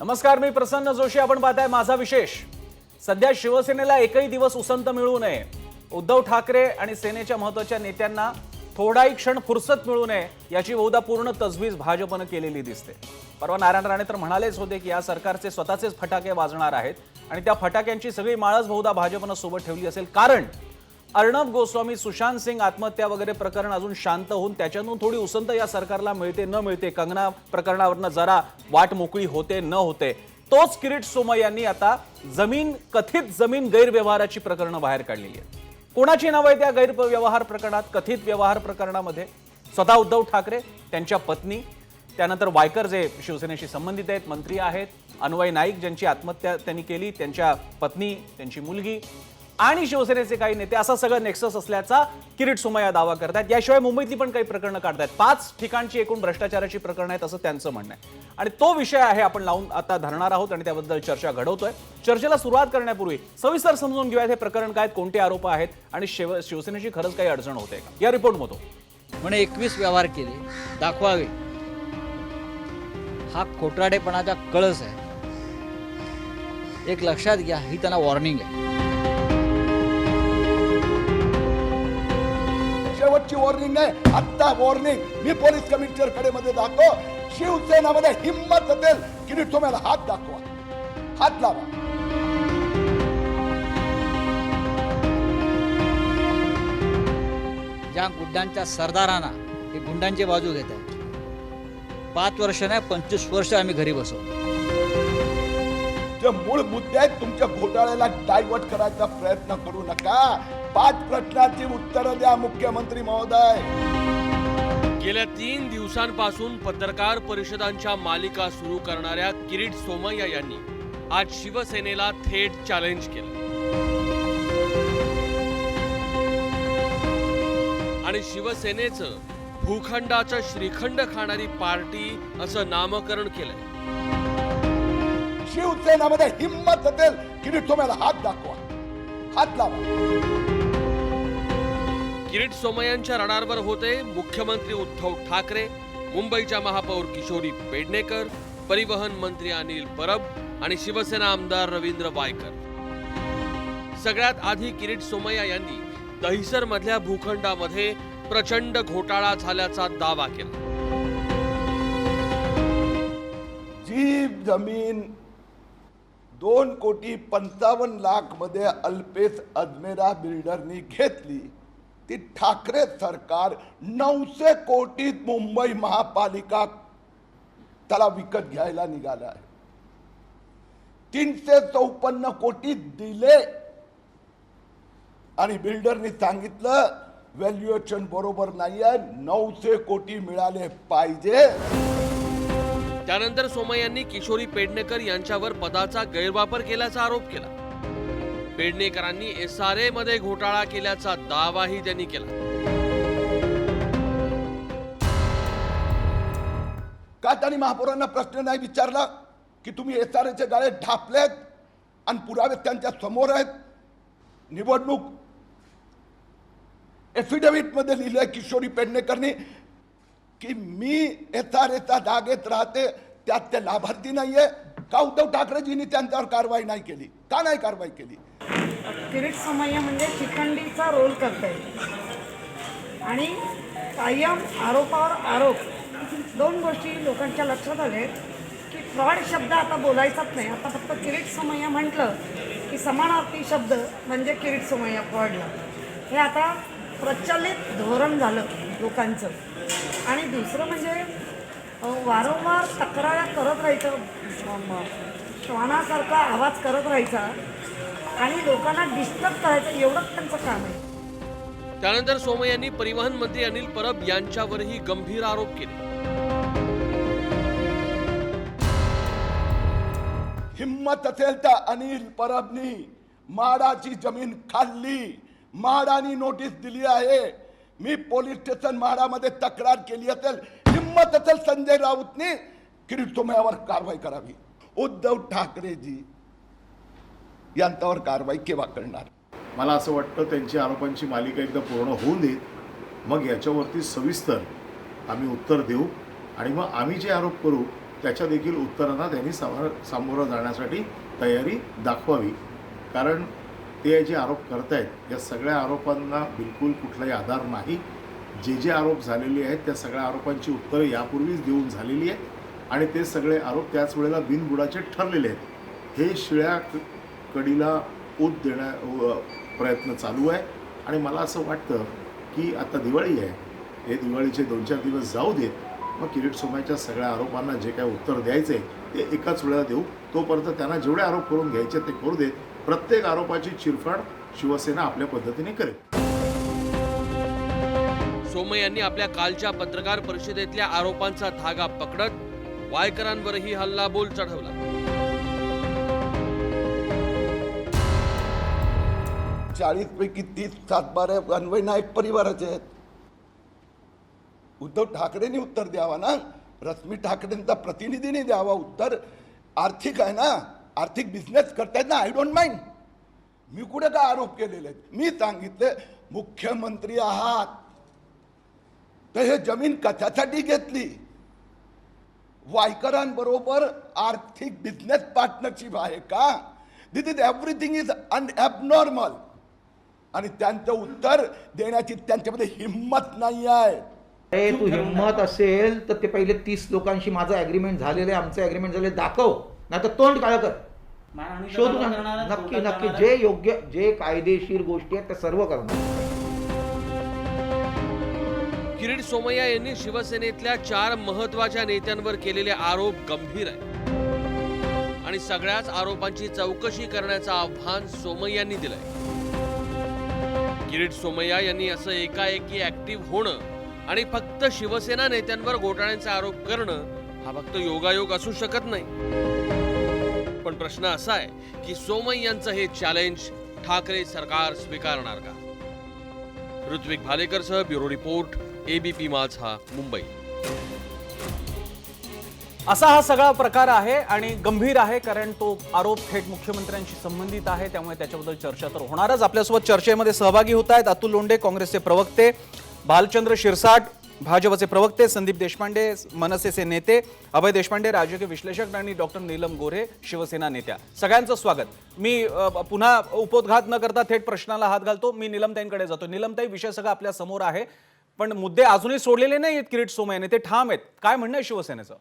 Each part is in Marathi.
नमस्कार, मी प्रसन्न जोशी. आपण पाहताय माझा विशेष. सध्या शिवसेनेला एकही दिवस उसंत मिळू नये, उद्धव ठाकरे आणि सेनेच्या महत्त्वाच्या नेत्यांना थोडाही क्षण फुरसत मिळू नये याची बहुधा पूर्ण तजवीज भाजपने केलेली दिसते. परवा नारायण राणे तर म्हणालेच होते की या सरकारचे स्वतःचेच फटाके वाजणार आहेत आणि त्या फटाक्यांची सगळी माळच बहुधा भाजपने सोबत ठेवली असेल. कारण अर्णब गोस्वामी, सुशांत सिंग आत्महत्या वगैरे प्रकरण अजून शांत होऊन त्याच्यातून थोडी उसंत या सरकारला मिळते न मिळते, कंगना प्रकरणावरनं जरा वाट मोकळी होते न होते, तोच किरीट सोमय्यांनी आता कथित जमीन गैरव्यवहाराची प्रकरणं बाहेर काढलेली आहेत. कोणाची नाव आहे त्या गैरव्यवहार प्रकरणात? कथित व्यवहार प्रकरणामध्ये स्वतः उद्धव ठाकरे, त्यांच्या पत्नी, त्यानंतर वायकर जे शिवसेनेशी संबंधित आहेत, मंत्री आहेत, अन्वय नाईक ज्यांची आत्महत्या त्यांनी केली, त्यांच्या पत्नी, त्यांची मुलगी आणि शिवसेनेचे काही नेते, असा सगळं नेक्सस असल्याचा किरीट सोमय्या दावा करतात. याशिवाय मुंबईतली पण काही प्रकरणं काढतात. 5 ठिकाणची एकूण भ्रष्टाचाराची प्रकरणं आहेत असं त्यांचं म्हणणं आहे आणि तो विषय आहे आपण लावून आता धरणार आहोत आणि त्याबद्दल चर्चा घडवतोय. चर्चेला सुरुवात करण्यापूर्वी सविस्तर समजून घेऊयात हे प्रकरण काय, कोणते आरोप आहेत आणि शिवसेनेची खरंच काही अडचण होते का, या रिपोर्टमधून. म्हणे 21 व्यवहार केले दाखवावे, हा खोटारडेपणाचा कळस आहे. एक लक्षात घ्या, ही त्यांना वॉर्निंग आहे. शेवटची वॉर्निंग आहे, आत्ता वॉर्निंग. मी पोलीस कमिशनर कडे मध्ये जातो. शिवसेनेमध्ये हिम्मत असेल किरीट सोमय्याला हात दाखवा, हात लावा. ज्या गुंडांच्या सरदारांना हे गुंडांची बाजू घेत आहेत, 5 वर्ष नाही 25 वर्ष आम्ही घरी बसवतो. जे मूळ मुद्दे आहेत तुमच्या घोटाळ्याला डायव्हर्ट करायचा प्रयत्न करू नका. 5 प्रश्नांची उत्तरं द्या मुख्यमंत्री महोदय. गेल्या 3 दिवसांपासून पत्रकार परिषदांच्या मालिका सुरू करणाऱ्या किरीट सोमय्या यांनी आज शिवसेनेला थेट चॅलेंज केलं आणि शिवसेनेचं भूखंडाचं श्रीखंड खाणारी पार्टी असं नामकरण केलंय. शिवसेनेमध्ये हिम्मत असेल किरीट सोमय्याला हात दाखवा, हात लावा. किरीट सोमय्यांच्या रडारवर होते मुख्यमंत्री उद्धव ठाकरे, मुंबईच्या महापौर किशोरी पेडणेकर, परिवहन मंत्री अनिल परब आणि शिवसेना आमदार रवींद्र वायकर. सगळ्यात आधी किरीट सोमय्या यांनी दहिसर मधल्या भूखंडामध्ये प्रचंड घोटाळा झाल्याचा दावा केला. जी जमीन 2,55,00,000 मध्ये अल्पेश अजमेरा बिल्डरनी घेतली, ती ठाकरे सरकार 900 कोटीत मुंबई महापालिका त्याला विकत घ्यायला निघाला आहे. 354 कोटी दिले आणि बिल्डरनी सांगितलं व्हॅल्युएशन बरोबर नाहीये, 900 कोटी मिळाले पाहिजे. त्यानंतर सोमय्यांनी किशोरी पेडणेकर यांच्यावर पदाचा गैरवापर केल्याचा आरोप केला. पेडणेकरांनी SRA मध्ये घोटाळा केल्याचा दावाही त्यांनी केला. का त्यांनी महापौरांना प्रश्न नाही विचारला की तुम्ही SRAचे गाळे ढापलेत आणि पुरावे त्यांच्या समोर आहेत? निवडणूक एफिडेव्हिट मध्ये लिहिलंय किशोरी पेडणेकरनी की मी SRAचा जागेत राहते, त्यात ते लाभार्थी नाहीये. का उद्धव ठाकरेजींनी त्यांच्यावर कारवाई नाही केली? का नाही कारवाई केली? किरीट सोमय्या म्हणजे चिखंडीचा रोल करते आणि कायम आरोपावर आरोप. 2 गोष्टी लोकांच्या लक्षात आले की फ्रॉड शब्द आता बोलायचाच नाही. आता फक्त किरीट सोमय्या म्हटलं की समानार्थी शब्द म्हणजे किरीट सोमय्या फ्रॉडला. हे आता प्रचलित धोरण झालं लोकांचं. आणि दुसरं म्हणजे वारंवार तक्रार करत राहायचं, श्वानासारखा आवाज करत राहायचा आणि लोकांना डिस्टर्ब करायचं, एवढंच त्यांचं काम आहे. त्यानंतर सोमय्यांनी परिवहन मंत्री अनिल परब यांच्यावरही गंभीर आरोप केले. हिम्मत असेल तर अनिल परबनी म्हाडाची जमीन खाल्ली, म्हाडानी नोटीस दिली आहे. मी पोलीस स्टेशन म्हाडामध्ये तक्रार केली असेल. हिम्मत असेल संजय राऊतनी किरीट सोमय्यावर कारवाई करावी. उद्धव ठाकरेजी यांच्यावर कारवाई केव्हा करणार? मला असं वाटतं त्यांची आरोपांची मालिका एकदा पूर्ण होऊ देत, मग याच्यावरती सविस्तर आम्ही उत्तर देऊ आणि मग आम्ही जे आरोप करू त्याच्या देखील उत्तरांना त्यांनी सामोरं जाण्यासाठी तयारी दाखवावी. कारण ते जे आरोप करतायत या सगळ्या आरोपांना बिलकुल कुठलाही आधार नाही. जे आरोप झालेले आहेत त्या सगळ्या आरोपांची उत्तरं यापूर्वीच देऊन झालेली आहेत आणि ते सगळे आरोप त्याच वेळेला बिनबुडाचे ठरलेले आहेत. हे शिळ्या कडीला ऊत देण्या प्रयत्न चालू आहे आणि मला असं वाटतं की आता दिवाळी आहे, हे दिवाळीचे 2-4 दिवस जाऊ देत, मग किरीट सोमय्याच्या सगळ्या आरोपांना जे काय उत्तर द्यायचे ते एकाच वेळेला देऊ. तोपर्यंत त्यांना जेवढे आरोप करून घ्यायचे ते करू देत. प्रत्येक आरोपाची चिरफाड शिवसेना आपल्या पद्धतीने करेल. सोमय्यांनी आपल्या कालच्या पत्रकार परिषदेतल्या आरोपांचा धागा पकडत वायकरांवरही हल्लाबोल चढवला. पैकी 30 सातबारे अन्वय नाईक परिवाराचे आहेत. उद्धव ठाकरेंनी उत्तर द्यावा ना, रश्मी ठाकरेंचा प्रतिनिधीने द्यावा उत्तर. आर्थिक आहे ना, आर्थिक बिझनेस करतायत ना, आय डोंट माइंड. मी कुठे काय आरोप केलेले आहेत? मी सांगितले मुख्यमंत्री आहात तर हे जमीन कशासाठी घेतली? वायकरांबरोबर आर्थिक बिझनेस पार्टनरशिप आहे का? दिस इज एव्हरीथिंग इज ॲबनॉर्मल. आणि त्यांचं उत्तर देण्याची त्यांच्यामध्ये हिंमत नाही आहे. तू हिंमत असेल तर ते पहिले 30 लोकांशी माझं ॲग्रीमेंट झालेलं आहे, आमचं ॲग्रीमेंट झाले दाखव, नाही तर तोंड काळं कर, शोधू ना. नक्की नक्की जे योग्य जे कायदेशीर गोष्टी आहेत त्या सर्व करणार. किरीट सोमय्या यांनी शिवसेनेतल्या 4 महत्वाच्या नेत्यांवर केलेले आरोप गंभीर आहे आणि सगळ्याच आरोपांची चौकशी करण्याचं आव्हान सोमय्यांनी दिलंय. किरीट सोमय्या यांनी असं एकाएकी ऍक्टिव्ह होणं आणि फक्त शिवसेना नेत्यांवर घोटाळ्यांचे आरोप करणं हा फक्त योगायोग असू शकत नाही. पण प्रश्न असा आहे की सोमय्यांचं हे चॅलेंज ठाकरे सरकार स्वीकारणार का? ऋत्विक भालेकरसह ब्युरो रिपोर्ट, एबीपी माझा, मुंबई. असा हा सगळा प्रकार आहे आणि गंभीर आहे, कारण तो आरोप थेट मुख्यमंत्र्यांशी संबंधित आहे. त्यामुळे त्याच्याबद्दल चर्चा तर होणारच. आपल्यासोबत चर्चेमध्ये सहभागी होत आहेत अतुल लोंढे, काँग्रेसचे प्रवक्ते, भालचंद्र शिरसाट, भाजपचे प्रवक्ते, संदीप देशपांडे, मनसेचे नेते, अभय देशपांडे, राजकीय विश्लेषक, आणि डॉक्टर नीलम गोऱ्हे, शिवसेना नेत्या. सगळ्यांचं स्वागत. मी पुन्हा उपोद्घात न करता थेट प्रश्नाला हात घालतो. मी नीलमताईंकडे जातो. नीलमताई, विषय सगळा आपल्या समोर आहे, पण मुद्दे अजूनही सोडलेले नाही आहेत. किरीट सोमय्याने ते ठाम आहेत. काय म्हणणं आहे शिवसेनेचं?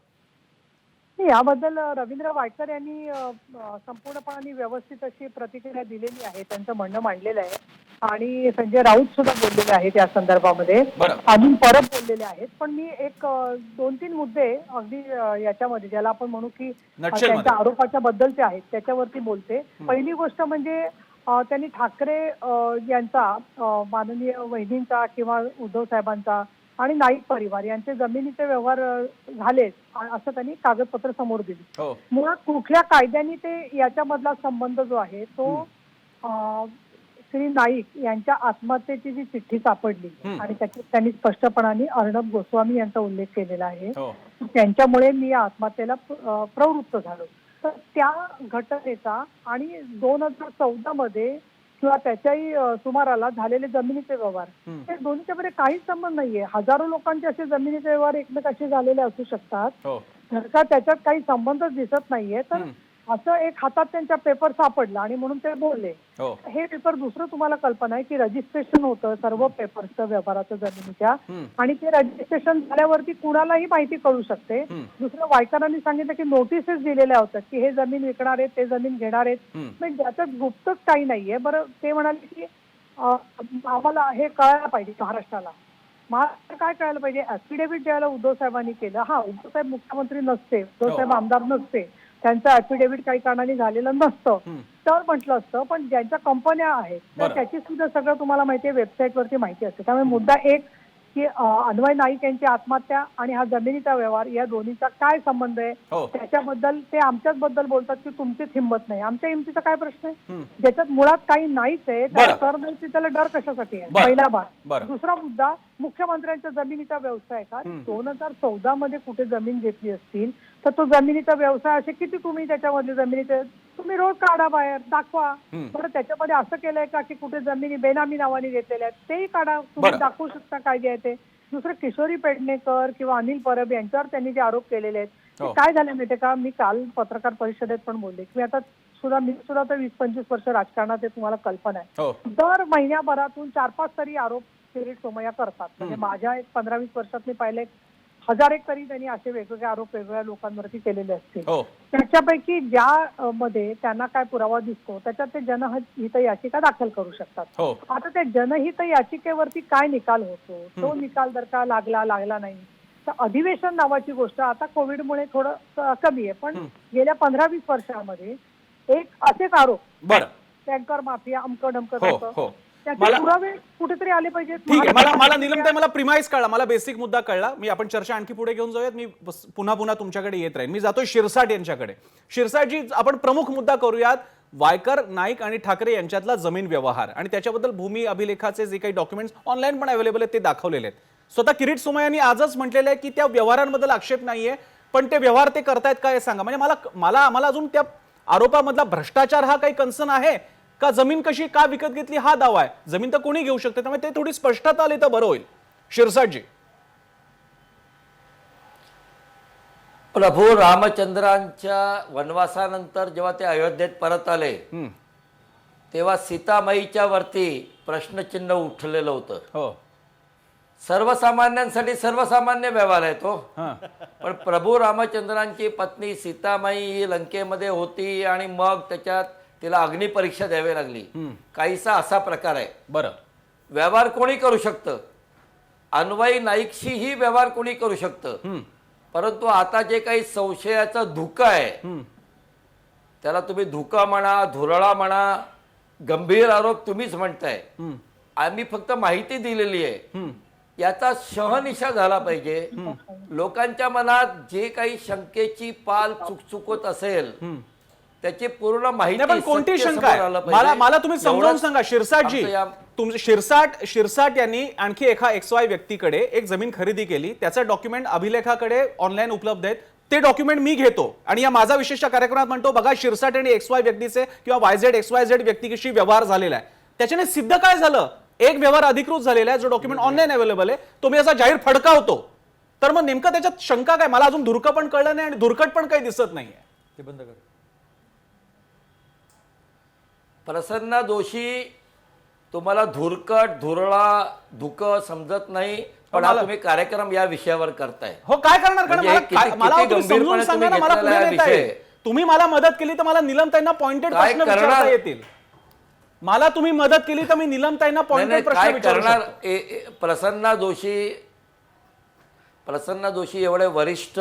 याबद्दल रवींद्र वायकर यांनी संपूर्णपणे व्यवस्थित अशी प्रतिक्रिया दिलेली आहे, त्यांचं म्हणणं मांडलेलं आहे. आणि संजय राऊत सुद्धा बोललेले आहेत या संदर्भामध्ये, अजून परब बोललेले आहेत. पण मी एक 2-3 मुद्दे अगदी याच्यामध्ये ज्याला आपण म्हणू की त्यांच्या आरोपाच्या बद्दलचे आहेत त्याच्यावरती बोलते. पहिली गोष्ट म्हणजे त्यांनी ठाकरे यांचा, माननीय वहिनींचा किंवा उद्धव साहेबांचा आणि नाईक परिवार यांचे जमिनीचे व्यवहार झाले असं त्यांनी कागदपत्र समोर दिली. मुळात कुठल्या कायद्याने ते याच्यामधला संबंध जो आहे तो श्री नाईक यांच्या आत्महत्येची जी चिठ्ठी सापडली आणि त्याच्यात त्यांनी स्पष्टपणाने अर्णब गोस्वामी यांचा उल्लेख केलेला आहे, त्यांच्यामुळे मी या आत्महत्येला प्रवृत्त झालो. तर त्या घटनेचा आणि 2014 मध्ये किंवा त्याच्याही सुमाराला झालेले जमिनीचे व्यवहार, हे दोन्हीच्या मध्ये काहीच संबंध नाहीये. हजारो लोकांचे असे जमिनीचे व्यवहार एकमेकाशी झालेले असू शकतात, जर का त्याच्यात काही संबंधच दिसत नाहीये तर असं एक हातात त्यांच्या पेपर सापडला आणि म्हणून ते बोलले. हे पेपर, दुसरं तुम्हाला कल्पना आहे की रजिस्ट्रेशन होतं सर्व पेपर्सचं व्यवहाराचं जमिनीच्या, आणि ते रजिस्ट्रेशन झाल्यावरती कुणालाही माहिती कळू शकते. दुसरं, वायकरांनी सांगितलं की नोटिसेस दिलेल्या होत्या की हे जमीन विकणार आहेत, ते जमीन घेणार आहेत, म्हणजे ज्याच्यात गुप्तच काही नाहीये. बरं, ते म्हणाले की आम्हाला हे कळायला पाहिजे महाराष्ट्राला. महाराष्ट्र काय कळायला पाहिजे? ऍफिडेव्हिट ज्यावेळेला उद्धव साहेबांनी केलं, उद्धव साहेब मुख्यमंत्री नसते, उद्धव साहेब आमदार नसते, त्यांचं ऍफिडेव्हिट काही कारणाने झालेलं नसतं तर म्हटलं असतं. पण ज्यांच्या कंपन्या आहेत तर त्याची सुद्धा सगळं तुम्हाला माहिती आहे, वेबसाईटवरती माहिती असते. त्यामुळे मुद्दा एक की अन्वय नाईक यांची आत्महत्या आणि हा जमिनीचा व्यवहार या दोन्हीचा काय संबंध आहे, त्याच्याबद्दल ते आमच्याच बद्दल बोलतात की तुमचीच हिंमत नाही. आमच्या हिमतीचा काय प्रश्न आहे? ज्याच्यात मुळात काही नाहीच आहे तर नाही, त्याला डर कशासाठी आहे? पहिला भाग. दुसरा मुद्दा, मुख्यमंत्र्यांच्या जमिनीचा व्यवसाय का? 2014 मध्ये कुठे जमीन घेतली असतील तर तो जमिनीचा व्यवसाय असे किती तुम्ही त्याच्यामध्ये जमिनीचे तुम्ही रोज काढा बाहेर, दाखवा. बरं, त्याच्यामध्ये असं केलंय का की कुठे जमिनी बेनामी नावाने घेतलेल्या आहेत, तेही काढा, तुम्ही दाखवू शकता काय जे आहे ते. दुसरं किशोरी पेडणेकर किंवा अनिल परब यांच्यावर त्यांनी जे आरोप केलेले आहेत ते हो. काय झालं माहितीये का, मी काल पत्रकार परिषदेत पण बोलले की मी सुद्धा तर 20-25 वर्ष राजकारणात आहे, तुम्हाला कल्पना आहे. हो दर महिन्याभरातून 4-5 तरी आरोप किरीट सोमय्या करतात. म्हणजे माझ्या एक 15-20 वर्षात मी पाहिले 1000 एक तरी त्यांनी असे वेगवेगळे आरोप वेगवेगळ्या लोकांवरती केलेले असतील. हो त्याच्यापैकी ज्या मध्ये त्यांना काय पुरावा दिसतो त्याच्यात ते जनहित याचिका दाखल करू शकतात. हो आता त्या जनहित याचिकेवरती काय निकाल होतो, तो निकाल जर का लागला नाही तर अधिवेशन नावाची गोष्ट आता कोविडमुळे थोडं कमी आहे, पण गेल्या 15-20 वर्षामध्ये एक असेच आरोप, बरं टँकर माफिया अमकं डमकं हो तसं, हो त्याचे मला- पुरावे कुठेतरी आले पाहिजेत. ठीक आहे. मला नीलमताई, मला प्रिमाइस कळला, मला बेसिक मुद्दा कळला. मी आपण चर्चा आणखी पुढे घेऊन जाऊयात. मी पुन्हा तुमच्याकडे येत राहीन. मी जातोय शिरसाट यांच्याकडे. शिरसाटजी, आपण प्रमुख मुद्दा करूयात. वायकर, नाईक आणि ठाकरे यांच्यातला जमीन व्यवहार आणि त्याच्याबद्दल भूमी अभिलेखाचे जे काही डॉक्युमेंट्स ऑनलाईन पण अवेलेबल आहेत ते दाखवलेले आहेत. स्वतः किरीट सोमय्यांनी आजच म्हटलेलं आहे की त्या व्यवहारांबद्दल आक्षेप नाहीये, पण ते व्यवहार ते करतायत काय सांगा. म्हणजे आम्हाला अजून त्या आरोपामधला भ्रष्टाचार हा काही कन्सर्न आहे का, जमीन कशी का विकत घेतली हा दावा आहे. जमीन तर कोणी घेऊ शकते, त्यामुळे ते थोडी स्पष्टता आली तर बरं होईल. शिरसाटजी. प्रभू रामचंद्रांच्या वनवासानंतर जेव्हा ते अयोध्येत परत आले तेव्हा सीतामाईच्या वरती प्रश्नचिन्ह उठलेलं होतं. हो सर्वसामान्यांसाठी सर्वसामान्य व्यवहार आहे तो, हां पण प्रभू रामचंद्रांची पत्नी सीतामाई ही लंकेमध्ये होती आणि मग त्याच्यात तिला अग्निपरीक्षा द्यावी लागली. काहीसा असा प्रकार आहे. बरं. व्यवहार कोणी करू शकतं, अन्वयी नाईकशीही व्यवहार कोणी करू शकतं, परंतु आता जे काही संशयाचं धुकं आहे त्याला तुम्ही धुका म्हणा, धुरळा म्हणा, गंभीर आरोप तुम्हीच म्हणताय. आम्ही फक्त माहिती दिलेली आहे. याचा शहनिशा झाला पाहिजे. लोकांच्या मनात जे काही शंकेची पाल चुकचुकत असेल त्याची पूर्ण माहिती, पण कोणती शंका आहे मला तुम्ही समजावून सांगा. शिरसाटजी, शिरसाट यांनी आणखी एका XY व्यक्तीकडे एक जमीन खरेदी केली, त्याचा डॉक्युमेंट अभिलेखाकडे ऑनलाईन उपलब्ध आहेत. ते डॉक्युमेंट मी घेतो आणि या माझा विशेष कार्यक्रमात म्हणतो बघा शिरसाट आणि XY व्यक्तीचे किंवा YZXYZ व्यक्तीशी व्यवहार झालेला आहे. त्याच्याने सिद्ध काय झालं, एक व्यवहार अधिकृत झालेला आहे जो डॉक्युमेंट ऑनलाईन अवेलेबल आहे, तो मी असा जाहीर फडकावतो. तर मग नेमकं त्याच्यात शंका काय, मला अजून धुरकं पण कळलं नाही आणि धुरकट पण काही दिसत नाहीये. ते बंद कर. प्रसन्न जोशी, तुम्हाला धुरकट, धुरळा, धुकं समजत नाही, पण हा तुम्ही कार्यक्रम या विषयावर करताय. हो काय करणार, कारण म्हणजे मला किती तुम्ही समजून गंभीरपणे सांगा ना, तुम्ही मला पुढे घेतलेला नेता येईल. विषय. तुम्ही मला मदत केली तर मला निलमताईंना पॉइंटेड काय प्रश्न करणार? विचारता येतील. मला तुम्ही मदत केली तर मी निलमताईंना पॉइंटेड प्रश्न काय विचारू करणार. शकतो. प्रसन्न जोशी एवढे वरिष्ठ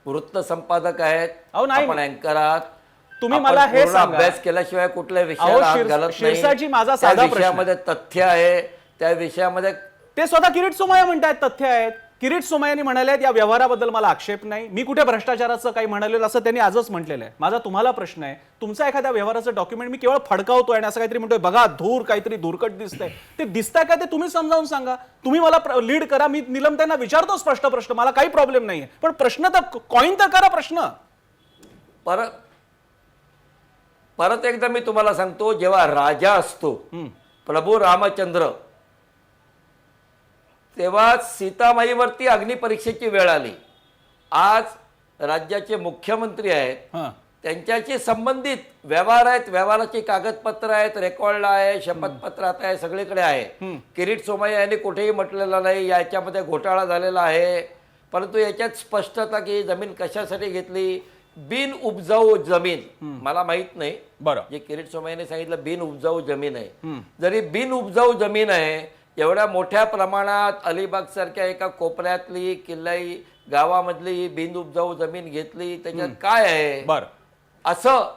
वृत्त संपादक आहेत, अहो नाही, आपण अँकर आहात, तुम्ही आपण मला हे पूर्ण सांगा. अभ्यास केल्याशिवाय कुठल्या विषयाला हात घालत शिरसाटजी, माझा त्या साधा प्रश्न विषयामध्ये तथ्य आहे, त्या विषयामध्ये ते स्वतः किरीट सोमय्या म्हणतायत तथ्य आहेत. किरीट सोमय्यांनी म्हणाले या व्यवहाराबद्दल मला आक्षेप नाही, मी कुठे भ्रष्टाचाराचं काही म्हणालेलं असं त्यांनी आजच म्हटलेलं आहे. माझा तुम्हाला प्रश्न आहे, तुमचा एखाद्या व्यवहाराचं डॉक्युमेंट मी केवळ फडकावतोय आणि असं काहीतरी म्हणतोय बघा काहीतरी धूरकट दिसतंय, ते दिसतंय का ते तुम्ही समजावून सांगा. तुम्ही मला लीड करा, मी निलमताईंना विचारतो स्पष्ट प्रश्न, मला काही प्रॉब्लेम नाहीये, पण प्रश्न तर कॉइन तर करा प्रश्न. परत एकदा मी तुम्हाला सांगतो, जेव्हा राजा असतो प्रभू रामचंद्र, तेव्हा सीतामाईवरती अग्निपरीक्षेची वेळ आली. आज राज्याचे मुख्यमंत्री आहेत, त्यांच्याशी संबंधित व्यवहार आहेत, व्यवहाराची कागदपत्र आहेत, रेकॉर्ड आहे, शपथपत्रात आहे, सगळीकडे आहे. किरीट सोमय्या यांनी कुठेही म्हटलेलं नाही याच्यामध्ये घोटाळा झालेला आहे, परंतु याच्यात स्पष्टता की जमीन कशासाठी घेतली, बिन उपजाऊ जमीन. मला माहित नाही, बरं, जे किरीट सोमय्याने सांगितलं बिन उपजाऊ जमीन आहे. जरी बिन उपजाऊ जमीन आहे, एवढ्या मोठ्या प्रमाणात अलिबाग सारख्या एका कोपऱ्यातली किल्लाई गावामधली बिन उपजाऊ जमीन घेतली, त्याच्यात काय आहे बरं, असं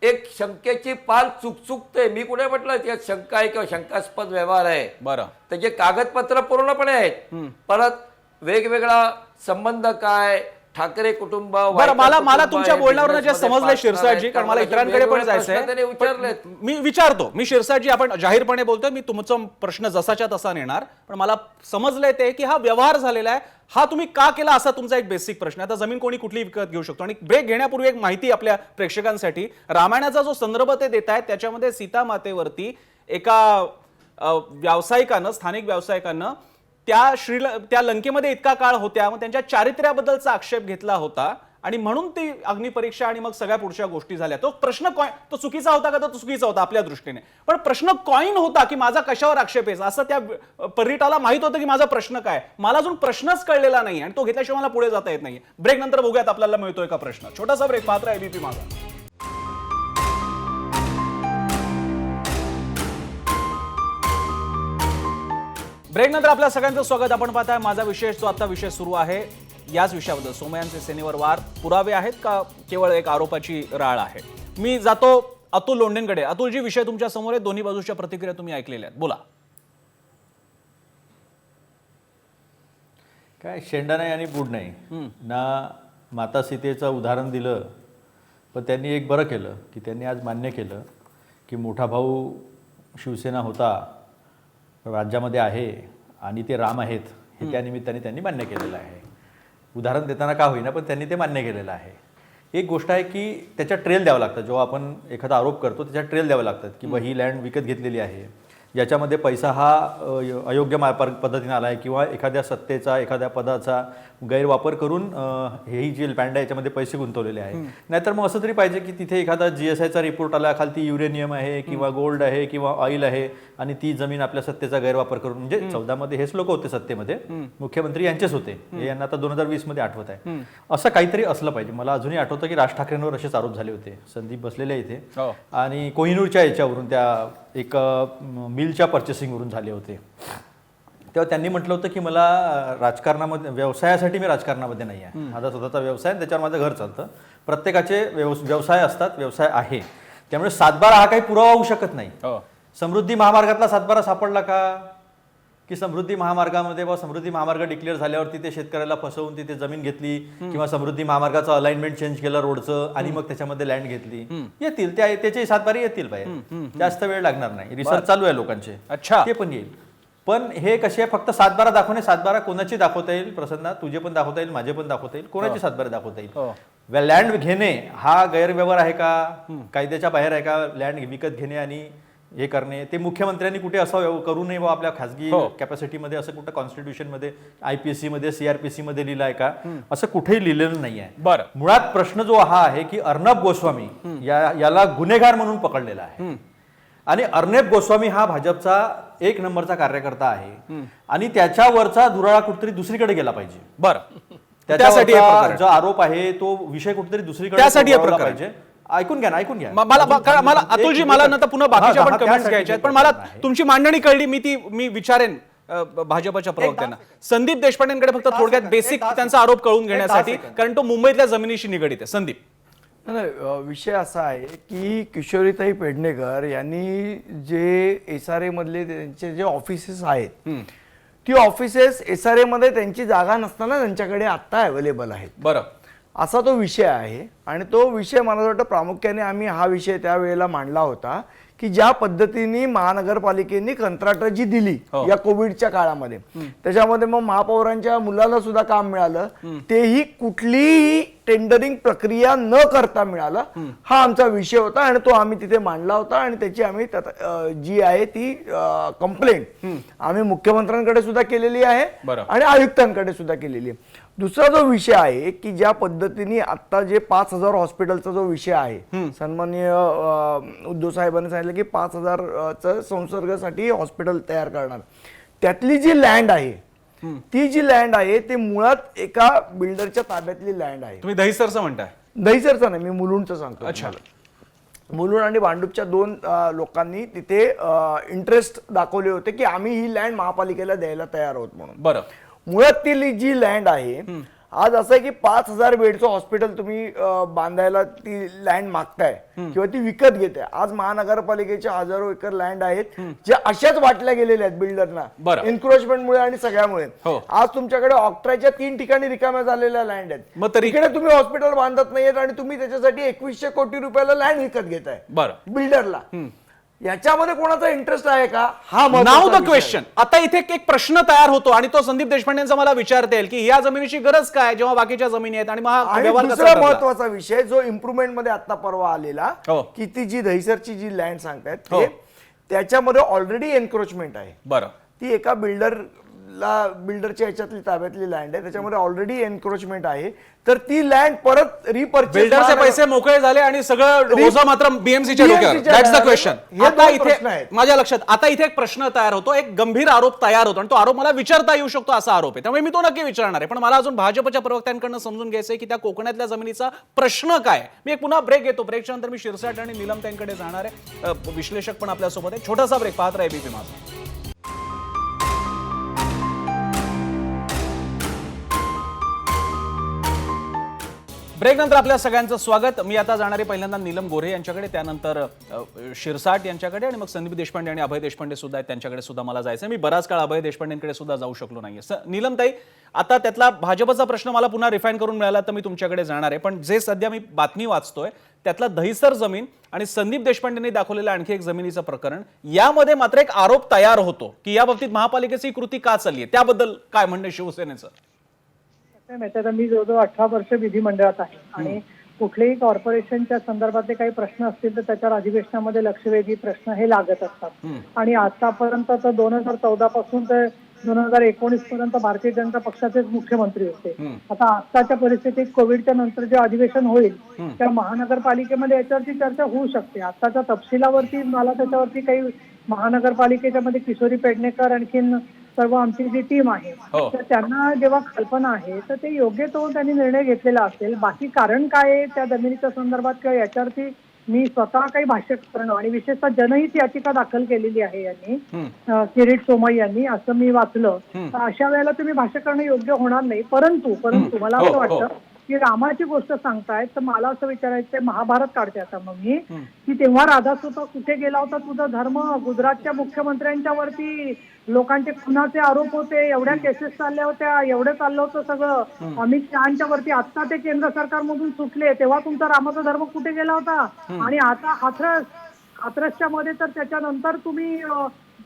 एक शंकेची पाल चुकचुकते. मी कुठे म्हटलं त्यात शंका आहे किंवा शंकास्पद व्यवहार आहे. बरं, त्याचे कागदपत्र पूर्णपणे आहेत. परत वेगवेगळा संबंध काय, ठाकरे कुटुंब, मला तुमच्या बोलण्यावरून जे समजलंय शिरसाटजी, कारण मला इतरांकडे पण जायचंय, मी विचारतो. मी शिरसाटजी, आपण जाहीरपणे बोलतोय, मी तुमचा प्रश्न जसाच्या तसा नेणार, पण मला समजलंय ते की हा व्यवहार झालेला आहे, हा तुम्ही का केला असा तुमचा एक बेसिक प्रश्न आहे. आता जमीन कोणी कुठली विकत घेऊ शकतो. आणि ब्रेक घेण्यापूर्वी एक माहिती आपल्या प्रेक्षकांसाठी, रामायणाचा जो संदर्भ ते देत आहेत त्याच्यामध्ये सीता मातेवरती एका व्यावसायिकानं, स्थानिक व्यावसायिकानं त्या लंकेमध्ये इतका काळ होत्या, मग त्यांच्या चारित्र्याबद्दलचा आक्षेप घेतला होता आणि म्हणून ती अग्निपरीक्षा आणि मग सगळ्या पुढच्या गोष्टी झाल्या. तो प्रश्न तो चुकीचा होता का? तो चुकीचा होता आपल्या दृष्टीने, पण प्रश्न कॉइन होता की माझा कशावर आक्षेप आहे, असं त्या पर्यटकाला माहित होतं की माझा प्रश्न काय. मला अजून प्रश्नच कळलेला नाही आणि तो घेतल्याशिवाय मला पुढे जाता येत नाही. ब्रेक नंतर बघूयात आपल्याला मिळतोय का प्रश्न. छोटासा ब्रेक, पाहत राहा एबीपी माझा. ब्रेक नंतर आपल्या सगळ्यांचं स्वागत. आपण पाहताय माझा विशेष, जो आता विषय सुरू आहे याच विषयाबद्दल. सोमय्यांचे सेनेवर वार पुरावे आहेत का केवळ एक आरोपाची राळ आहे? मी जातो अतुल लोंढेंकडे. अतुलजी, विषय तुमच्या समोर आहे, दोन्ही बाजूच्या प्रतिक्रिया तुम्ही ऐकलेल्या आहेत, बोला. काय शेंडा नाही आणि बूड नाही ना. माता सीतेचं उदाहरण दिलं, पण त्यांनी एक बरं केलं की त्यांनी आज मान्य केलं की मोठा भाऊ शिवसेना होता, राज्यामध्ये आहे आणि ते राम आहेत, हे त्या निमित्ताने त्यांनी मान्य केलेलं आहे. उदाहरण देताना का होईना, पण त्यांनी ते मान्य केलेलं आहे. एक गोष्ट आहे की त्याच्या ट्रेल द्यावं लागतं. जेव्हा आपण एखादा आरोप करतो त्याच्या ट्रेल द्यावं लागतात की बा ही लँड विकत घेतलेली आहे, ज्याच्यामध्ये पैसा हा अयोग्य पद्धतीने आला आहे किंवा एखाद्या सत्तेचा एखाद्या पदाचा गैरवापर करून ही जी लँड आहे याच्यामध्ये पैसे गुंतवलेले आहे. नाहीतर मग असं तरी पाहिजे की तिथे एखादा GSIचा रिपोर्ट आला, खालती युरेनियम आहे किंवा गोल्ड आहे किंवा ऑइल आहे आणि ती जमीन आपल्या सत्तेचा गैरवापर करून, म्हणजे 14 मध्ये हेच लोक होते सत्तेमध्ये, मुख्यमंत्री यांचेच होते, हे यांना आता 2020 मध्ये आठवत आहे. असं काहीतरी असलं पाहिजे. मला अजूनही आठवतं की राज ठाकरेंवर असेच आरोप झाले होते. संदीप बसलेले इथे आणि कोहिनूरच्या याच्यावरून त्या एक मिलच्या पर्चेसिंगवरून झाले होते. तेव्हा त्यांनी म्हटलं होतं की मला राजकारणामध्ये, व्यवसायासाठी मी राजकारणामध्ये नाही आहे, माझा स्वतःचा व्यवसाय आहे, त्याच्यावर माझं घर चालतं. प्रत्येकाचे व्यवसाय असतात, व्यवसाय आहे, त्यामुळे 7/12 हा काही पुरावा होऊ शकत नाही. समृद्धी महामार्गातला 7/12 सापडला का? की समृद्धी महामार्गामध्ये समृद्धी महामार्ग डिक्लेअर झाल्यावर तिथे शेतकऱ्याला फसवून तिथे जमीन घेतली किंवा समृद्धी महामार्गाचं अलाइनमेंट चेंज केलं रोडचं आणि मग त्याच्यामध्ये लँड घेतली, येतील त्याचे 7/12 येतील पाहिजे, जास्त वेळ लागणार नाही. रिसर्च चालू आहे लोकांचे, ते पण येईल. पण हे कसे फक्त 7/12 दाखवणे, 7/12 कोणाची दाखवता येईल? प्रसन्ना, तुझे पण दाखवता येईल, माझे पण दाखवता येईल, कोणाची 7/12 दाखवता येईल? लँड घेणे हा गैरव्यवहार आहे का? कायद्याच्या बाहेर आहे का? लँड विकत घेणे आणि हे करणे, ते मुख्यमंत्र्यांनी कुठे असं करू नये व आपल्या खासगी कॅपॅसिटीमध्ये असं कुठं कॉन्स्टिट्यूशन मध्ये, IPSC मध्ये, CRPC मध्ये लिहिलं आहे का? असं कुठेही लिहिलेलं नाही आहे. बरं, मुळात प्रश्न जो हा आहे की अर्णब गोस्वामी याला गुन्हेगार म्हणून पकडलेला आहे आणि अर्णब गोस्वामी हा भाजपचा 1 नंबरचा कार्यकर्ता आहे आणि त्याच्यावरचा धुराळा कुठेतरी दुसरीकडे गेला पाहिजे. बरं, त्यासाठी जो आरोप आहे तो विषय कुठेतरी दुसरीकडे पाहिजे. ऐकून घ्या ना, ऐकून घ्या. मला अतुलजी, मला नंतर पुन्हा बाकीच्या पण कमेंट्स घ्यायच्या आहेत, पण मला तुमची मांडणी कळली. मी विचारेन भाजपच्या प्रवक्त्यांना. संदीप देशपांडेंकडे फक्त थोडक्यात बेसिक त्यांचा आरोप कळून घेण्यासाठी, कारण तो मुंबईतल्या जमिनीशी निगडीत आहे. संदीप. विषय असा आहे की किशोरीताई पेडणेकर यांनी जे SRA मधले त्यांचे जे ऑफिसेस आहेत, ती ऑफिसेस SRA मध्ये त्यांची जागा नसताना त्यांच्याकडे आता अवेलेबल आहेत. बरं, असा तो विषय आहे आणि तो विषय मला वाटतं प्रामुख्याने आम्ही हा विषय त्यावेळेला मांडला होता की ज्या पद्धतीने महानगरपालिकेने कंत्राटं जी दिली या कोविडच्या काळामध्ये, त्याच्यामध्ये मग महापौरांच्या मुलाला सुद्धा काम मिळालं, तेही कुठलीही टेंडरिंग प्रक्रिया न करता मिळालं. हा आमचा विषय होता आणि तो आम्ही तिथे मांडला होता आणि त्याची आम्ही जी आहे ती कंप्लेंट आम्ही मुख्यमंत्र्यांकडे सुद्धा केलेली आहे आणि आयुक्तांकडे सुद्धा केलेली आहे. दुसरा जो विषय आहे की ज्या पद्धतीने आता जे 5,000 हॉस्पिटलचा जो विषय आहे, सन्माननीय उद्धव साहेबांनी सांगितलं की 5,000चं संसर्गासाठी हॉस्पिटल तयार करणार, त्यातली जी लँड आहे, ती जी लँड आहे ती मुळात एका बिल्डरच्या ताब्यातली लँड आहे. तुम्ही दहिसरचं म्हणताय? दहिसरचं नाही, मी मुलुंडचं सांगतो. अच्छा. मुलुंड आणि भांडूपच्या 2 लोकांनी तिथे इंटरेस्ट दाखवले होते की आम्ही ही लँड महापालिकेला द्यायला तयार आहोत म्हणून. बरं, मुळात ती जी लँड आहे, आज असं आहे की 5,000 बेडचं हॉस्पिटल तुम्ही बांधायला ती लँड मागताय किंवा ती विकत घेताय. आज महानगरपालिकेच्या हजारो एकर लँड आहेत ज्या अशाच वाटल्या गेलेल्या आहेत बिल्डरना एन्क्रोचमेंटमुळे आणि सगळ्यामुळे. आज तुमच्याकडे ऑक्ट्राच्या 3 ठिकाणी रिकाम्या झालेल्या लँड आहेत, मग तिकडे तुम्ही हॉस्पिटल बांधत नाहीयेत आणि तुम्ही त्याच्यासाठी 2100 कोटी रुपयाला लँड विकत घेताय बिल्डरला. याच्यामध्ये कोणाचा इंटरेस्ट आहे का? हा नाव द क्वेश्चन. आता इथे एक प्रश्न तयार होतो आणि तो संदीप देशपांडेंचा मला विचारता येईल की या जमिनीची गरज काय जेव्हा बाकीच्या जमिनी आहेत. आणि दुसरा महत्वाचा विषय जो इम्प्रुव्हमेंट मध्ये आता परवा आलेला की ती जी दहिसरची जी लँड सांगतायत त्याच्यामध्ये ऑलरेडी एन्क्रोचमेंट आहे. बरं, ती एका बिल्डर बिल्डरच्या ह्याच्यातली ताब्यातली लँड आहे, त्याच्यामध्ये ऑलरेडी एन्क्रोचमेंट आहे, तर ती लँड परत रिपर्चेस बिल्डरचे पैसे मोकळे झाले आणि सगळं ओझं मात्र बीएमसीच्या डोक्यावर. That's the question. आता इथे माझ्या लक्षात आता इथे एक प्रश्न तयार होतो, एक गंभीर आरोप तयार होतो आणि तो आरोप मला विचारता येऊ शकतो असा आरोप आहे, त्यामुळे मी तो नक्की विचारणार आहे. पण मला अजून भाजपच्या प्रवक्त्यांकडनं समजून घ्यायचं आहे की त्या कोकणातल्या जमिनीचा प्रश्न काय. मी एक पुन्हा ब्रेक घेतो. ब्रेकच्या नंतर मी शिरसाट आणि नीलम त्यांकडे जाणार आहे. विश्लेषक पण आपल्यासोबत आहे. छोटासा ब्रेक. पाहत राहा एबीपी माझा. ब्रेक नंतर आपल्या सगळ्यांचं स्वागत. मी आता जाणारे पहिल्यांदा नीलम गोऱ्हे यांच्याकडे, त्यानंतर शिरसाट यांच्याकडे आणि मग संदीप देशपांडे आणि अभय देशपांडे सुद्धा आहेत, त्यांच्याकडे सुद्धा मला जायचं. मी बराच काळ अभय देशपांडेंकडे सुद्धा जाऊ शकलो नाहीये. नीलम ताई, आता त्यातला भाजपचा प्रश्न मला पुन्हा रिफाईन करून मिळाला तर मी तुमच्याकडे जाणार आहे. पण जे सध्या मी बातमी वाचतोय त्यातला दहिसर जमीन आणि संदीप देशपांडेंनी दाखवलेलं आणखी एक जमिनीचं प्रकरण, यामध्ये मात्र एक आरोप तयार होतो की या बाबतीत महापालिकेची कृती का चालली आहे, त्याबद्दल काय म्हणणं शिवसेनेचं? आता मी जवळजवळ 18 वर्ष विधिमंडळात आहे आणि कुठलेही कॉर्पोरेशनच्या संदर्भातले काही प्रश्न असतील तर त्याच्यावर अधिवेशनामध्ये लक्षवेधी प्रश्न हे लागत असतात. आणि आतापर्यंत तर 2014 पासून तर 2019 पर्यंत भारतीय जनता पक्षाचेच मुख्यमंत्री होते. आता आताच्या परिस्थितीत कोविडच्या नंतर जे अधिवेशन होईल त्या महानगरपालिकेमध्ये याच्यावरती चर्चा होऊ शकते. आताच्या तपशिलावरती मला त्याच्यावरती काही महानगरपालिकेच्या मध्ये किशोरी पेडणेकर आणखीन सर्व आमची जी टीम आहे तर त्यांना जेव्हा कल्पना आहे तर ते योग्य तो त्यांनी निर्णय घेतलेला असेल. बाकी कारण काय आहे त्या जमिनीच्या संदर्भात किंवा याच्यावरती मी स्वतः काही भाष्य करणं आणि विशेषतः जनहित याचिका दाखल केलेली आहे यांनी, किरीट सोमय्या यांनी, असं मी वाचलं. तर अशा वेळेला तुम्ही भाष्य करणं योग्य होणार नाही. परंतु मला असं वाटतं की रामाची गोष्ट सांगतायत तर मला असं विचारायचं, महाभारत काढते आता मग मी, की तेव्हा राधासुता कुठे गेला होता तुझा धर्म? गुजरातच्या मुख्यमंत्र्यांच्या वरती लोकांचे खुनाचे आरोप होते, एवढ्या केसेस चालल्या होत्या, एवढं चाललं होतं सगळं अमित शहाच्या वरती. आता ते केंद्र सरकारमधून सुटले, तेव्हा तुमचा रामाचा धर्म कुठे गेला होता? आणि आता हाथरसच्या मध्ये तर त्याच्यानंतर तुम्ही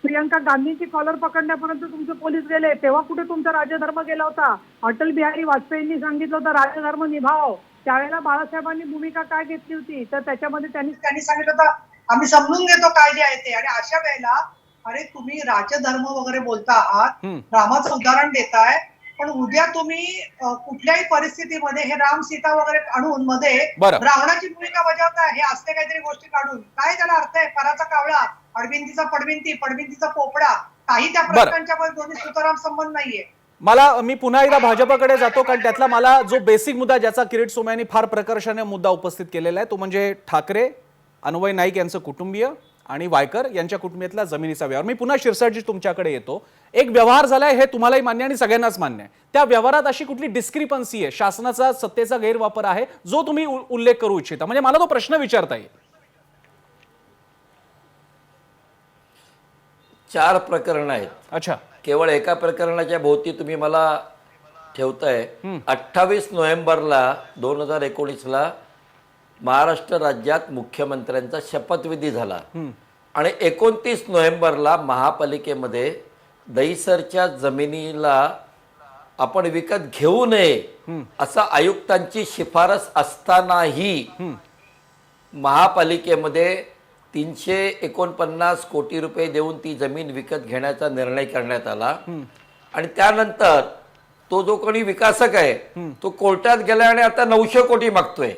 प्रियंका गांधींची कॉलर पकडण्यापर्यंत तुमचे पोलीस गेले, तेव्हा कुठे तुमचा राजधर्म गेला होता? अटल बिहारी वाजपेयींनी सांगितलं होतं राजधर्म निभाव, त्यावेळेला बाळासाहेबांनी भूमिका काय घेतली होती? तर त्याच्यामध्ये त्यांनी सांगितलं होतं आम्ही समजून घेतो काय जे आहे ते. आणि अशा वेळेला अरे तुम्ही राजधर्म वगैरे बोलता आहात, रामाचं उदाहरण देताय, पण उद्या तुम्ही कुठल्याही परिस्थितीमध्ये हे राम सीता वगैरे आणून मध्ये रावणाची भूमिका बजावताय, हे असते काहीतरी गोष्टी काढून. काय त्याला अर्थ आहे? पराचा कावळा, अडविंतीचा पडविंती, पडविंतीचा पोपडा, काही त्या प्रश्नांच्या दोन्ही सुतराम संबंध नाहीये. मी पुन्हा एकदा भाजपकडे जातो, कारण त्यातला मला जो बेसिक मुद्दा ज्याचा किरीट सोमय्यांनी फार प्रकर्षाने मुद्दा उपस्थित केलेला आहे तो म्हणजे ठाकरे, अन्वय नाईक यांचं कुटुंबीय आणि वायकर यांच्या कुटुंबियातला जमिनीचा व्यवहार. मी पुन्हा शिरसाटजी तुमच्याकडे येतो. एक व्यवहार झालाय हे तुम्हालाही मान्य आणि सगळ्यांनाच मान्य आहे. त्या व्यवहारात अशी कुठली डिस्क्रिपन्सी आहे, शासनाचा सत्तेचा गैरवापर आहे जो तुम्ही उल्लेख करू इच्छिता? म्हणजे मला तो प्रश्न विचारता येईल. 4 प्रकरण आहेत. अच्छा. केवळ एका प्रकरणाच्या भोवती तुम्ही मला ठेवताय. 28 नोव्हेंबरला 2019ला महाराष्ट्र राज्यात मुख्यमंत्र्यांचा शपथविधी झाला आणि 29 नोव्हेंबरला महापालिकेमध्ये दहिसरच्या जमिनीला आपण विकत घेऊ नये असा आयुक्तांची शिफारस असतानाही महापालिकेमध्ये 349 कोटी रुपये देऊन ती जमीन विकत घेण्याचा निर्णय करण्यात आला. आणि त्यानंतर तो जो कोणी विकासक आहे तो कोर्टात गेला आणि आता 900 कोटी मागतोय.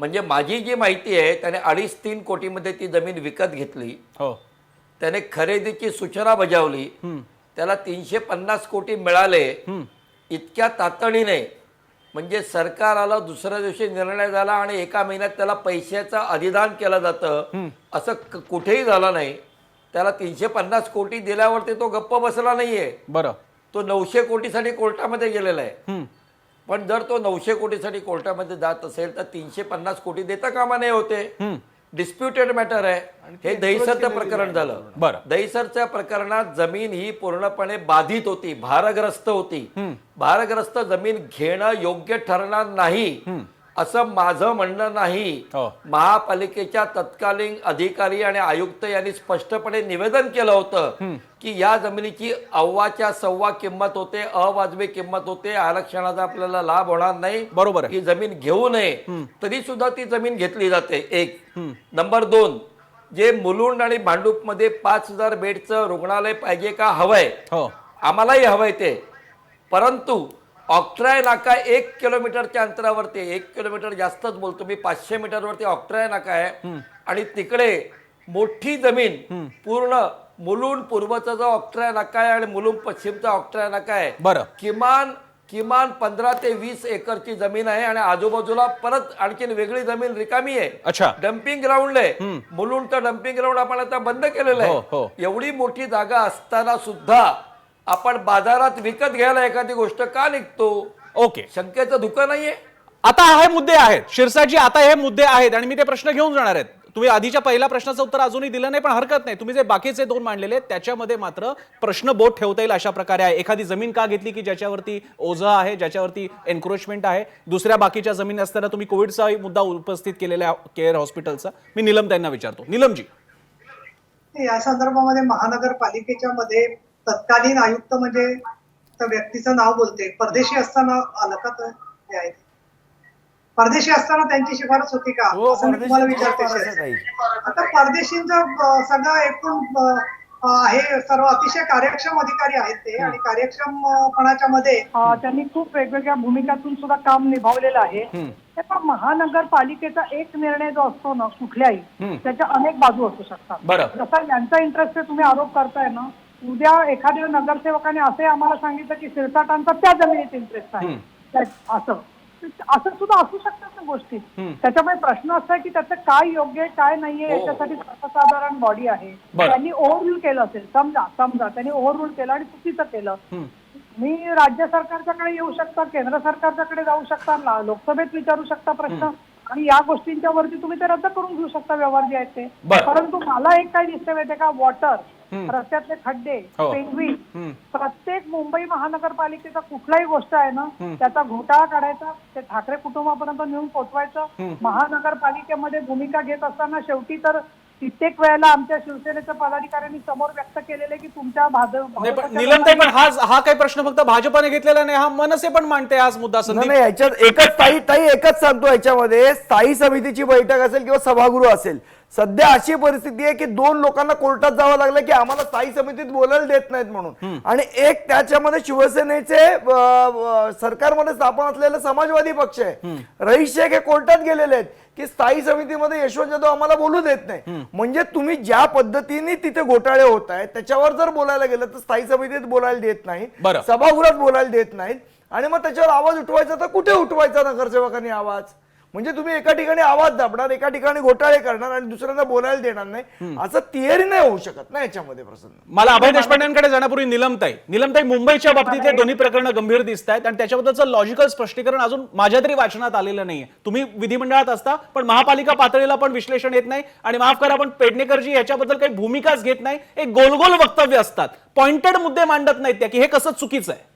म्हणजे माझी जी माहिती आहे त्याने 2.5-3 कोटीमध्ये ती जमीन विकत घेतली. त्याने खरेदीची सूचना बजावली, त्याला 350 कोटी मिळाले इतक्या तातडीने. म्हणजे सरकार आलं, दुसऱ्या दिवशी निर्णय झाला आणि एका महिन्यात त्याला पैशाचं अधिदान केलं जातं असं कुठेही झालं नाही. त्याला 350 कोटी दिल्यावरती तो गप्प बसला नाहीये. बरं, तो 900 कोटीसाठी कोर्टामध्ये गेलेला आहे. पण जर तो 900 कोटीसाठी कोर्टामध्ये जात असेल तर 350 कोटी देता कामा नये होते. डिस्प्युटेड मॅटर आहे. हे दहिसरचं प्रकरण झालं. दहिसरच्या प्रकरणात जमीन ही पूर्णपणे बाधित होती, भारग्रस्त होती. भारग्रस्त जमीन घेणं योग्य ठरणार नाही असं माझं म्हणणं नाही. महापालिकेच्या तत्कालीन अधिकारी आणि आयुक्त यांनी स्पष्टपणे निवेदन केलं होतं की या जमिनीची अव्वाच्या सव्वा किंमत होते, अवाजवी किंमत होते, आरक्षणाचा आपल्याला लाभ होणार नाही, बरोबर, ही जमीन घेऊ नये. तरी सुद्धा ती जमीन घेतली जाते. एक. नंबर 2, जे मुलुंड आणि भांडूप मध्ये 5000 बेडचं रुग्णालय पाहिजे का हवंय आम्हालाही हवंय ते, परंतु ऑक्ट्राय नाका 1 किलोमीटरच्या अंतरावरती, 1 किलोमीटर जास्तच बोलतो मी, 500 मीटरवरती ऑक्ट्राय नाका आहे आणि तिकडे मोठी जमीन पूर्ण मुलुंड पूर्वचा जो ऑक्ट्राय नाका आहे आणि मुलुंड पश्चिमचा ऑक्ट्राय नाका आहे, बरं. किमान 15 ते 20 एकरची जमीन आहे आणि आजूबाजूला परत आणखीन वेगळी जमीन रिकामी आहे. अच्छा. डम्पिंग ग्राउंड आहे. मुलुंडचं डम्पिंग ग्राउंड आपण आता बंद केलेलं आहे. एवढी मोठी जागा असताना सुद्धा आपण बाजारात विकत घ्यायला एखादी गोष्ट का निघतो? ओके, शंकेचं धुकं नाहीये. आता हे मुद्दे आहेत शिरसाटजी, आता हे मुद्दे आहेत आणि मी ते प्रश्न घेऊन जाणार आहेत. तुम्ही आधीच्या पहिल्या प्रश्नाचं उत्तर अजूनही दिलं नाही, पण हरकत नाही. तुम्ही जे बाकीचे 2 मांडलेले आहेत त्याच्यामध्ये मात्र प्रश्न बोट ठेवता येईल अशा प्रकारे आहे. एखादी जमीन का घेतली की ज्याच्यावरती ओझं आहे, ज्याच्यावरती एन्क्रोचमेंट आहे, दुसऱ्या बाकीच्या जमीन असताना तुम्ही कोविडचा मुद्दा उपस्थित केलेला केअर हॉस्पिटलचा. मी नीलम त्यांना विचारतो. नीलमजी, या संदर्भामध्ये महानगरपालिकेच्या मध्ये तत्कालीन आयुक्त म्हणजे त्या व्यक्तीचं नाव बोलते, परदेशी असताना आलं का? तर आहे परदेशी असताना त्यांची शिफारस होती का असं मी तुम्हाला विचारते. आता परदेशींचं सगळं एकूण आहे, सर्व अतिशय कार्यक्षम अधिकारी आहेत ते आणि कार्यक्षमपणाच्या मध्ये त्यांनी खूप वेगवेगळ्या भूमिकातून सुद्धा काम निभावलेलं आहे. पण महानगरपालिकेचा एक निर्णय जो असतो ना कुठल्याही, त्याच्या अनेक बाजू असू शकतात. जसा यांचा इंटरेस्ट आहे, तुम्ही आरोप करताय ना, उद्या एखाद्या नगरसेवकाने असे आम्हाला सांगितलं की शिरसाटांचा त्या जमिनीत इंटरेस्ट आहे, असं सुद्धा असू शकतात ना गोष्टी. त्याच्यामुळे प्रश्न असा आहे की त्याचं काय योग्य आहे काय नाहीये याच्यासाठी सर्वसाधारण बॉडी आहे. त्यांनी ओव्हररूल केलं असेल, समजा त्यांनी ओव्हररूल केलं आणि चुकीचं केलं, मी राज्य सरकारच्याकडे येऊ शकता, केंद्र सरकारच्याकडे जाऊ शकता, लोकसभेत विचारू शकता प्रश्न आणि या गोष्टींच्या वरती तुम्ही ते रद्द करून घेऊ शकता व्यवहार जे आहेत ते. परंतु मला एक काय दिसतं माहितीये का, वॉटर, रस्त्यातले खड्डे, पेंगवी, प्रत्येक मुंबई महानगरपालिकेचा कुठलाही गोष्ट आहे ना त्याचा घोटाळा काढायचा, ते ठाकरे कुटुंबापर्यंत नेऊन पोहोचवायचं. महानगरपालिकेमध्ये भूमिका घेत असताना शेवटी तर कित्येक वेळेला आमच्या शिवसेनेच्या पदाधिकाऱ्यांनी समोर व्यक्त केलेले की तुमच्या नीलमताई, पण हा काही प्रश्न फक्त भाजपने घेतलेला नाही, हा मनसे पण मांडते आज मुद्दा. नाही, याच्यात एकच सांगतो, याच्यामध्ये स्थायी समितीची बैठक असेल किंवा सभागृह असेल, सध्या अशी परिस्थिती आहे की 2 लोकांना कोर्टात जावं लागलं की आम्हाला स्थायी समितीत बोलायला देत नाहीत म्हणून, आणि एक त्याच्यामध्ये शिवसेनेचे सरकारमध्ये स्थापन असलेला समाजवादी पक्ष आहे, रईस शेख हे कोर्टात गेलेले आहेत की स्थायी समितीमध्ये यशवंत जाधव आम्हाला बोलू देत नाही. म्हणजे तुम्ही ज्या पद्धतीने तिथे घोटाळे होत आहेत त्याच्यावर जर बोलायला गेलं तर स्थायी समितीत बोलायला देत नाहीत, सभागृहात बोलायला देत नाहीत, आणि मग त्याच्यावर आवाज उठवायचा तर कुठे उठवायचा नगरसेवकांनी आवाज? म्हणजे तुम्ही एका ठिकाणी आवाज दाबणार, एका ठिकाणी घोटाळे करणार आणि दुसऱ्यांना बोलायला देणार नाही, असं थिअरी नाही होऊ शकत ना याच्यामध्ये. प्रसन्न, मला अभय देशपांडेंकडे जाण्यापूर्वी नीलमताई, मुंबईच्या बाबतीतले दोन्ही प्रकरणं गंभीर दिसत आहेत आणि त्याच्याबद्दलचं लॉजिकल स्पष्टीकरण अजून माझ्या तरी वाचनात आलेलं नाहीये. तुम्ही विधिमंडळात असता, पण महापालिका पातळीला पण विश्लेषण येत नाही, आणि माफ करा पण पेडणेकरजी याच्याबद्दल काही भूमिकाच घेत नाही, एक गोलगोल वक्तव्य असतात, पॉइंटेड मुद्दे मांडत नाहीत त्या, की हे कसं चुकीचं आहे.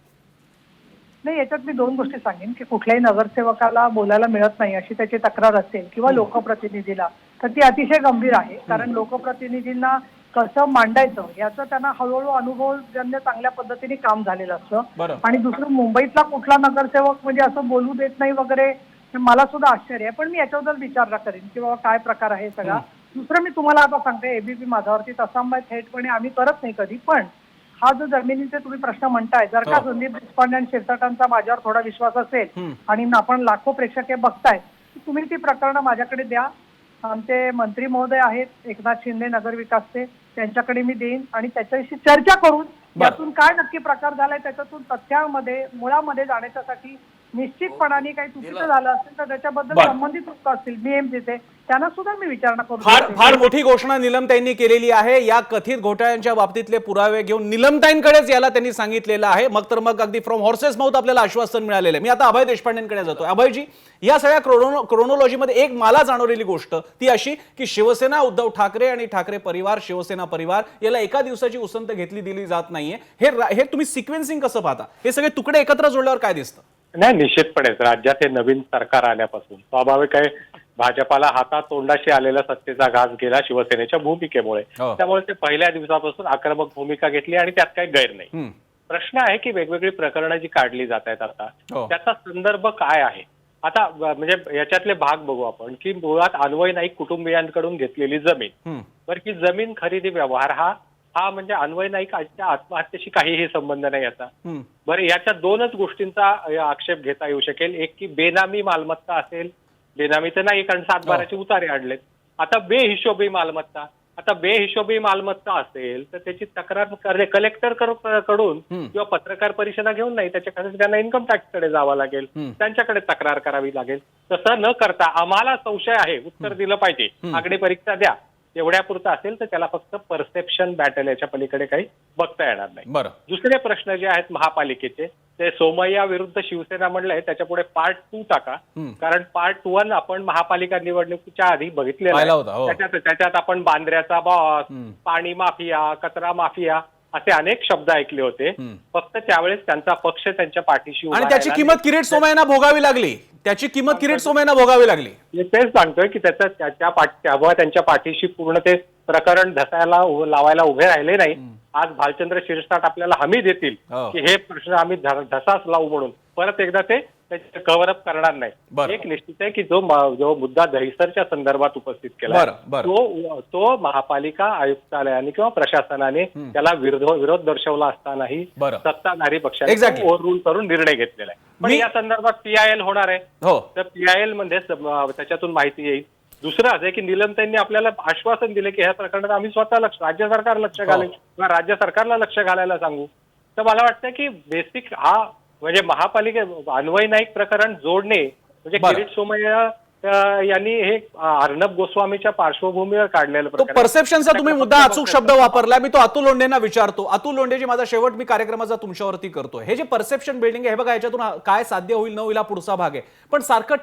नाही, याच्यात मी 2 गोष्टी सांगेन की कुठल्याही नगरसेवकाला बोलायला मिळत नाही अशी त्याची तक्रार असेल किंवा लोकप्रतिनिधीला, तर ती अतिशय गंभीर आहे. कारण लोकप्रतिनिधींना कसं मांडायचं याचं त्यांना हळूहळू अनुभवजन्य चांगल्या पद्धतीने काम झालेलं असतं. आणि दुसरं, मुंबईतला कुठला नगरसेवक म्हणजे असं बोलू देत नाही वगैरे, मला सुद्धा आश्चर्य आहे. पण मी याच्याबद्दल विचार करेन की बाबा काय प्रकार आहे सगळा. दुसरं, मी तुम्हाला आता सांगते, एबीपी माझ्यावरती तसा थेटपणे आम्ही करत नाही कधी, पण हा जो जमिनीचे तुम्ही प्रश्न म्हणताय, जर का संदीप देशपांडे आणि शिरसाटांचा माझ्यावर थोडा विश्वास असेल आणि आपण लाखो प्रेक्षक बघताय, तुम्ही ती प्रकरणं माझ्याकडे द्या. आमचे मंत्री महोदय आहेत एकनाथ शिंदे नगरविकासचे, त्यांच्याकडे मी देईन आणि त्याच्याविषयी चर्चा करून यातून काय नक्की प्रकार झालाय त्याच्यातून तथ्यामध्ये मुळामध्ये जाण्यासाठी निश्चितपणाने काही चुकीचं झालं असेल तर त्याच्याबद्दल संबंधित लोक असतील बीएमसीचे, त्यांना सुद्धा मी विचारणा करू. फार मोठी घोषणा नीलमताईंनी केलेली आहे. या कथित घोटाळ्यांच्या बाबतीतले पुरावे घेऊन नीलमताईंकडेच याला त्यांनी सांगितलेलं आहे. मग तर मग अगदी फ्रॉम हॉर्सेस माउथ आपल्याला आश्वासन मिळालेलं आहे. मी आता अभय देशपांडेंकडे जातोय. अभयजी, या सगळ्या क्रोनॉलॉजीमध्ये एक मला जाणवलेली गोष्ट ती अशी की शिवसेना उद्धव ठाकरे आणि ठाकरे परिवार, शिवसेना परिवार याला एका दिवसाची उसंत दिली जात नाहीये. हे तुम्ही सिक्वेन्सिंग कसं पाहता? हे सगळे तुकडे एकत्र जोडल्यावर काय दिसतं? नाही, निश्चितपणेच राज्यात हे नवीन सरकार आल्यापासून स्वाभाविक आहे भाजपाला हातात तोंडाशी आलेला सत्तेचा घास गेला शिवसेनेच्या भूमिकेमुळे. त्यामुळे ते पहिल्या दिवसापासून आक्रमक भूमिका घेतली आणि त्यात काही गैर नाही. प्रश्न आहे की वेगवेगळी प्रकरणं जी काढली जात आहेत आता त्याचा संदर्भ काय आहे. आता म्हणजे याच्यातले भाग बघू आपण की मुळात अन्वय नाईक कुटुंबियांकडून घेतलेली जमीन, बरं की जमीन खरेदी व्यवहार हा हा म्हणजे अन्वय नाईकच्या आत्महत्येशी काहीही संबंध नाही याचा. बरं, याच्या दोनच गोष्टींचा आक्षेप घेता येऊ शकेल. एक की बेनामी मालमत्ता असेल, बेनामी तर नाही कारण 7/12चे उतारे आणलेत. आता बेहिशोबी मालमत्ता, आता बेहिशोबी मालमत्ता असेल तर त्याची तक्रार कलेक्टर कडून किंवा पत्रकार परिषदा घेऊन नाही, त्याच्याकडे त्यांना इन्कम टॅक्सकडे जावं लागेल, त्यांच्याकडे तक्रार करावी लागेल. तसं न करता आम्हाला संशय आहे, उत्तर दिलं पाहिजे, आकडे परीक्षा द्या, एवढ्यापुरतं असेल तर त्याला फक्त परसेप्शन बॅटल याच्या पलीकडे काही बघता येणार नाही. बरं, दुसरे प्रश्न जे आहेत महापालिकेचे, ते सोमय्या विरुद्ध शिवसेना म्हणलंय त्याच्या पुढे पार्ट 2 टाका, कारण पार्ट 1 आपण महापालिका निवडणुकीच्या आधी बघितलेला होता. त्याच्यात आपण बांद्र्याचा बॉस, पाणी माफिया, कचरा माफिया असे अनेक शब्द ऐकले होते. फक्त त्यावेळेस त्यांचा पक्ष त्यांच्या पाठीशी आणि त्याची किंमत किरीट सोमय्यांना भोगावी लागली, त्याची किंमत किरीट सोमय्यांना भोगावी लागली. मी तेच सांगतोय की त्यांच्या पाठीशी पूर्ण ते प्रकरण धसायला लावायला उभे राहिले नाही. आज भालचंद्र शिरसाट आपल्याला हमी देतील की हे प्रश्न आम्ही धसाच लावू म्हणून, परत एकदा ते त्याचे कव्हर अप करणार नाही. एक निश्चित आहे की जो मुद्दा दहिसरच्या संदर्भात उपस्थित केला तो महापालिका आयुक्तालयाने किंवा प्रशासनाने त्याला विरोध दर्शवला असतानाही सत्ताधारी पक्षाने ओव्हररूल करून निर्णय घेतलेला आहे. पण या संदर्भात PIL होणार आहे, तर PIL मध्ये त्याच्यातून माहिती येईल. दुसरं असं आहे की निलमताईंनी आपल्याला आश्वासन दिले की ह्या प्रकरणात आम्ही स्वतः राज्य सरकार लक्ष घालेल किंवा राज्य सरकारला लक्ष घालायला सांगू. तर मला वाटतं की बेसिक हा म्हणजे महापालिके अन्वय नाईक प्रकरण जोडणे म्हणजे किरीट सोमय्या यांनी हे अर्णब गोस्वामीच्या पार्श्वभूमीवर काढलेलं तो परसेप्शनचा तुम्ही मुद्दा अचूक शब्द वापरला. मी तो अतुल लोंढेंना विचारतो. अतुल लोंढेजी, माझा शेवट मी कार्यक्रमाचा तुमच्यावरती करतोय. हे जे परसेप्शन बिल्डिंग आहे, हे बघा, याच्यातून काय साध्य होईल न होईल हा पुढचा भाग आहे. पण सारखं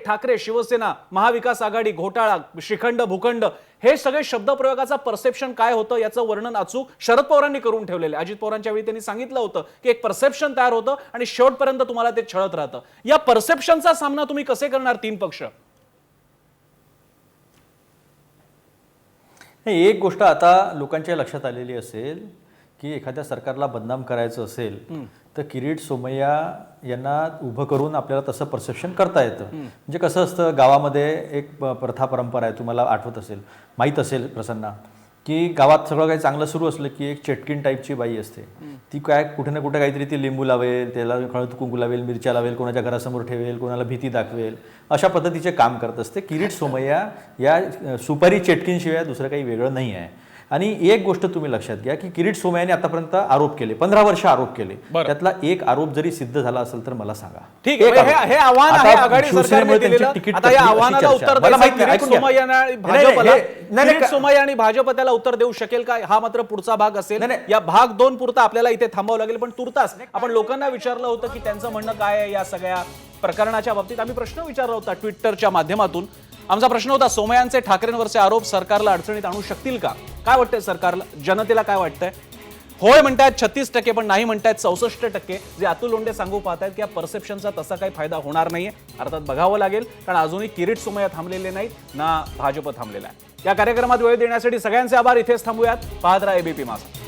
ठाकरे शिवसेना, महाविकास आघाडी, घोटाळा, श्रीखंड, भूखंड, हे सगळे शब्दप्रयोगाचा परसेप्शन काय होतं याचं वर्णन अचूक शरद पवारांनी करून ठेवलेलं आहे. अजित पवारांच्या वेळी त्यांनी सांगितलं होतं की एक परसेप्शन तयार होतं आणि शेवटपर्यंत तुम्हाला ते छळत राहतं. या परसेप्शनचा सामना तुम्ही कसे करणार 3 पक्ष? एक गोष्ट आता लोकांच्या लक्षात आलेली असेल की एखाद्या सरकारला बदनाम करायचं असेल तर किरीट सोमय्या यांना उभं करून आपल्याला तसं परसेप्शन करता येतं. म्हणजे कसं असतं, गावामध्ये एक प्रथा परंपरा आहे, तुम्हाला आठवत असेल, माहीत असेल प्रसन्ना, की गावात सगळं काही चांगलं सुरू असलं की एक चेटकीन टाईपची बाई असते, ती काय कुठे ना कुठे काहीतरी ती लिंबू लावेल, त्याला हळद कुंकू लावेल, मिरच्या लावेल, कोणाच्या घरासमोर ठेवेल, कोणाला भीती दाखवेल, अशा पद्धतीचे काम करत असते. किरीट सोमय्या या सुपारी चेटकीनशिवाय दुसरं काही वेगळं नाही आहे. आणि एक गोष्ट तुम्ही लक्षात घ्या की किरीट सोमय्याने आतापर्यंत आरोप केले, 15 वर्ष आरोप केले, त्यातला एक आरोप जरी सिद्ध झाला असेल तर मला सांगा. ठीक आहे, हे आव्हान आहे आघाडी सरकारने दिलेलं. आता या आव्हानाला उत्तर सोमय्या आणि भाजप त्याला उत्तर देऊ शकेल का, हा मात्र पुढचा भाग असेल. या भाग 2 पुरता आपल्याला इथे थांबावं लागेल. पण तुर्तास आपण लोकांना विचारलं होतं की त्यांचं म्हणणं काय आहे या सगळ्या प्रकरणाच्या बाबतीत. आम्ही प्रश्न विचारला होता ट्विटरच्या माध्यमातून. आमचा प्रश्न होता, सोमय्यांचे ठाकरेंवरचे आरोप सरकारला अडचणीत आणू शकतील का? काय वाटतंय सरकारला, जनतेला काय वाटतंय? होय म्हणतायत 36%, पण नाही म्हणतायत 64%. जे अतुल लोंढे सांगू पाहतायत की या परसेप्शनचा तसा काही फायदा होणार नाहीये. अर्थात बघावं लागेल, कारण अजूनही किरीट सोमय्या थांबलेले नाहीत ना भाजप थांबलेला आहे. या कार्यक्रमात वेळ देण्यासाठी सगळ्यांचे आभार. इथेच थांबूयात. पाहत राहा ABP माझा.